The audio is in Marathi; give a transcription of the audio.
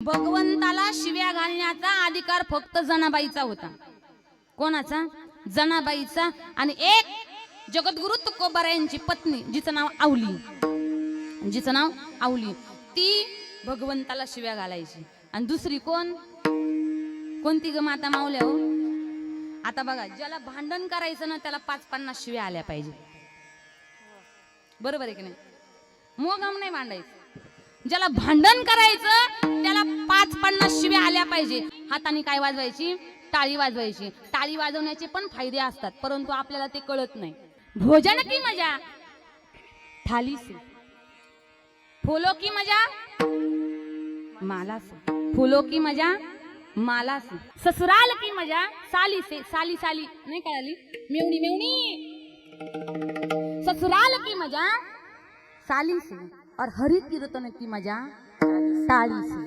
भगवंताला शिव्या घालण्याचा अधिकार फक्त जनाबाईचा होता. कोणाचा? जनाबाईचा. आणि एक जगद्गुरु तुकोबा यांची पत्नी, जिचं नाव आवली, ती भगवंताला शिव्या घालायची. आणि दुसरी कोणती ग माता माऊल्या हो? आता बघा, ज्याला भांडण करायचं ना त्याला 5-50 शिव्या आल्या पाहिजे. बरोबर आहे की नाही? मोगम नाही भांडायचं. ज्याला भांडण करायचं त्याला 5-50 शिव्या आल्या पाहिजे. हाताने काय वाजवायची? टाळी वाजवायची. टाळी वाजवण्याचे पण फायदे असतात, परंतु आपल्याला ते कळत नाही. भोजन की मजा थाली से, फूलों की मजा माला से, फूलों की मजा माला से, ससुराल की मजा साली से. साली नाही कळाली? मेवणी. ससुराल की मजा साली से और हरि कीर्तन की मजा ताली से.